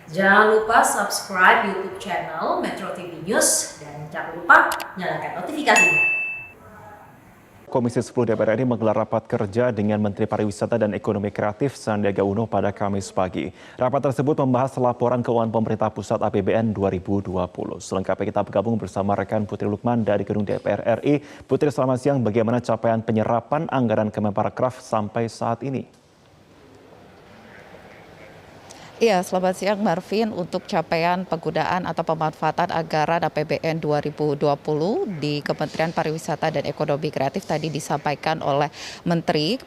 Jangan lupa subscribe YouTube channel Metro TV News dan jangan lupa nyalakan notifikasinya. Komisi 10 DPR RI menggelar rapat kerja dengan Menteri Pariwisata dan Ekonomi Kreatif Sandiaga Uno pada Kamis pagi. Rapat tersebut membahas laporan keuangan pemerintah pusat APBN 2020. Selengkapnya kita bergabung bersama rekan Putri Lukman dari Gedung DPR RI. Putri, selamat siang. Bagaimana capaian penyerapan anggaran Kemenparekraf sampai saat ini? Iya, selamat siang Marvin. Untuk capaian penggunaan atau pemanfaatan anggaran APBN 2020 di Kementerian Pariwisata dan Ekonomi Kreatif tadi disampaikan oleh Menteri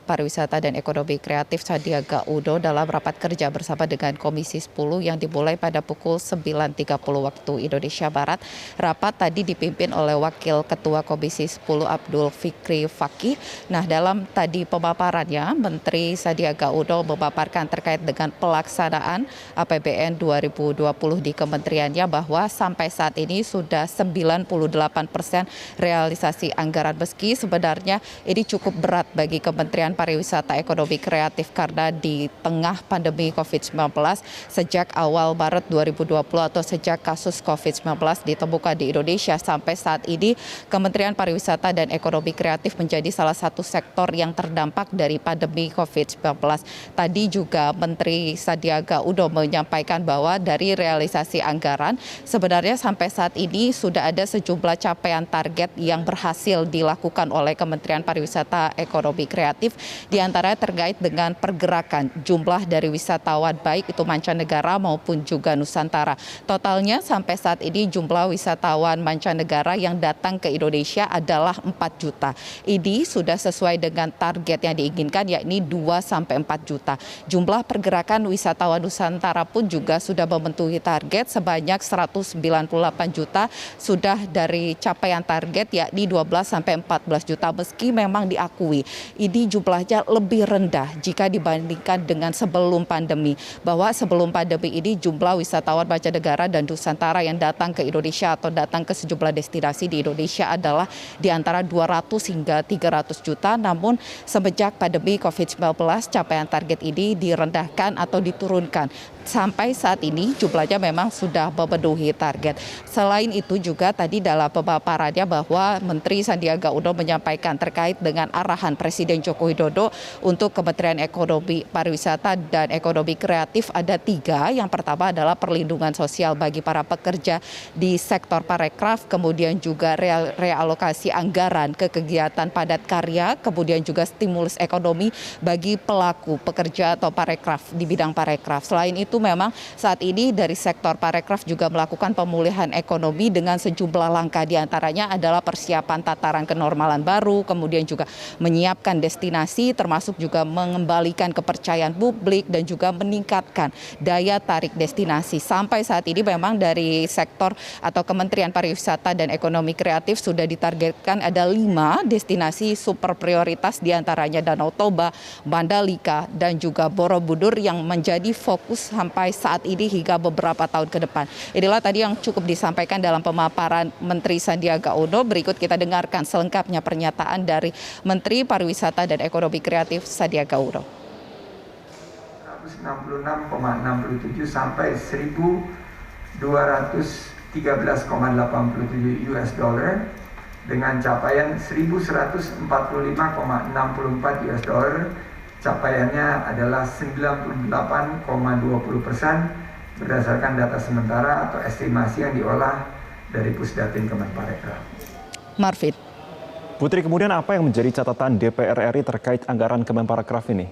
Pariwisata dan Ekonomi Kreatif Sandiaga Uno dalam rapat kerja bersama dengan Komisi 10 yang dimulai pada pukul 9.30 waktu Indonesia Barat. Rapat tadi dipimpin oleh Wakil Ketua Komisi 10 Abdul Fikri Fakih. Nah, dalam tadi pemaparannya, Menteri Sandiaga Uno memaparkan terkait dengan pelaksanaan APBN 2020 di kementeriannya bahwa sampai saat ini sudah 98% realisasi anggaran, meski sebenarnya ini cukup berat bagi Kementerian Pariwisata Ekonomi Kreatif karena di tengah pandemi COVID-19 sejak awal Maret 2020 atau sejak kasus COVID-19 ditemukan di Indonesia sampai saat ini Kementerian Pariwisata dan Ekonomi Kreatif menjadi salah satu sektor yang terdampak dari pandemi COVID-19. Tadi juga Menteri Sandiaga Uno menyampaikan bahwa dari realisasi anggaran sebenarnya sampai saat ini sudah ada sejumlah capaian target yang berhasil dilakukan oleh Kementerian Pariwisata Ekonomi Kreatif, diantaranya terkait dengan pergerakan jumlah dari wisatawan baik itu mancanegara maupun juga Nusantara. Totalnya sampai saat ini jumlah wisatawan mancanegara yang datang ke Indonesia adalah 4 juta. Ini sudah sesuai dengan target yang diinginkan, yakni 2-4 juta. Jumlah pergerakan wisatawan Nusantara pun juga sudah memenuhi target sebanyak 198 juta, sudah dari capaian target yakni 12-14 juta, meski memang diakui ini jumlahnya lebih rendah jika dibandingkan dengan sebelum pandemi, bahwa sebelum pandemi ini jumlah wisatawan mancanegara dan Nusantara yang datang ke Indonesia atau datang ke sejumlah destinasi di Indonesia adalah di antara 200 hingga 300 juta, namun semenjak pandemi COVID-19 capaian target ini direndahkan atau diturunkan. Sampai saat ini jumlahnya memang sudah memenuhi target. Selain itu juga tadi dalam pemaparannya bahwa Menteri Sandiaga Uno menyampaikan terkait dengan arahan Presiden Joko Widodo untuk Kementerian Ekonomi Pariwisata dan Ekonomi Kreatif ada 3. Yang pertama adalah perlindungan sosial bagi para pekerja di sektor parekraf, kemudian juga realokasi anggaran ke kegiatan padat karya, kemudian juga stimulus ekonomi bagi pelaku pekerja atau parekraf di bidang parekraf. Selain itu memang saat ini dari sektor parekraf juga melakukan pemulihan ekonomi dengan sejumlah langkah, diantaranya adalah persiapan tataran kenormalan baru, kemudian juga menyiapkan destinasi, termasuk juga mengembalikan kepercayaan publik dan juga meningkatkan daya tarik destinasi. Sampai saat ini memang dari sektor atau Kementerian Pariwisata dan Ekonomi Kreatif sudah ditargetkan ada 5 destinasi super prioritas, diantaranya Danau Toba, Mandalika, dan juga Borobudur yang menjadi fokus sampai saat ini hingga beberapa tahun ke depan. Inilah tadi yang cukup disampaikan dalam pemaparan Menteri Sandiaga Uno. Berikut kita dengarkan selengkapnya pernyataan dari Menteri Pariwisata dan Ekonomi Kreatif Sandiaga Uno. 166,67 sampai 1.213,87 US dollar dengan capaian 1.145,64 US dollar. Capaiannya adalah 98,20% berdasarkan data sementara atau estimasi yang diolah dari Pusdatin Kemenparekraf. Marvin. Putri, kemudian apa yang menjadi catatan DPR RI terkait anggaran Kemenparekraf ini?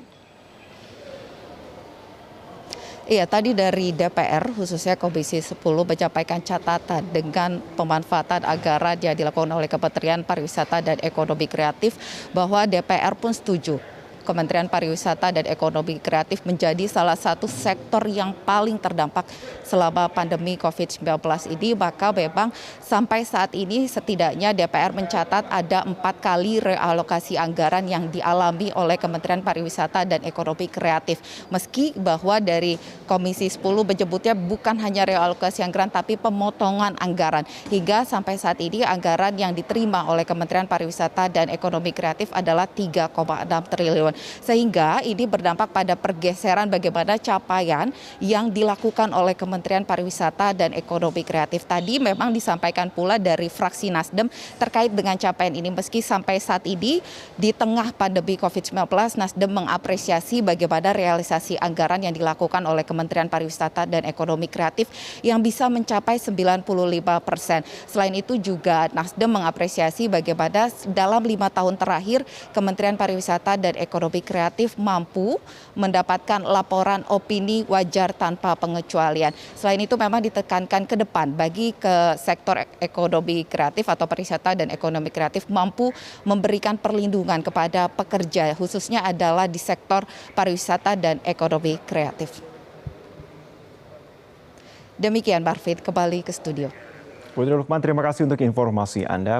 Iya, tadi dari DPR khususnya Komisi 10 menyampaikan catatan dengan pemanfaatan anggaran yang dilakukan oleh Kementerian Pariwisata dan Ekonomi Kreatif, bahwa DPR pun setuju Kementerian Pariwisata dan Ekonomi Kreatif menjadi salah satu sektor yang paling terdampak selama pandemi COVID-19 ini. Maka memang sampai saat ini setidaknya DPR mencatat ada 4 kali realokasi anggaran yang dialami oleh Kementerian Pariwisata dan Ekonomi Kreatif. Meski bahwa dari Komisi 10 menyebutnya bukan hanya realokasi anggaran tapi pemotongan anggaran. Hingga sampai saat ini anggaran yang diterima oleh Kementerian Pariwisata dan Ekonomi Kreatif adalah 3,6 triliun. Sehingga ini berdampak pada pergeseran bagaimana capaian yang dilakukan oleh Kementerian Pariwisata dan Ekonomi Kreatif. Tadi memang disampaikan pula dari fraksi Nasdem terkait dengan capaian ini, meski sampai saat ini di tengah pandemi COVID-19 Nasdem mengapresiasi bagaimana realisasi anggaran yang dilakukan oleh Kementerian Pariwisata dan Ekonomi Kreatif yang bisa mencapai 95%. Selain itu juga Nasdem mengapresiasi bagaimana dalam 5 tahun terakhir Kementerian Pariwisata dan Ekonomi Kreatif mampu mendapatkan laporan opini wajar tanpa pengecualian. Selain itu memang ditekankan ke depan bagi ke sektor ekonomi kreatif atau pariwisata dan ekonomi kreatif mampu memberikan perlindungan kepada pekerja, khususnya adalah di sektor pariwisata dan ekonomi kreatif. Demikian Marvin, kembali ke studio. Putri Lukman, terima kasih untuk informasi Anda.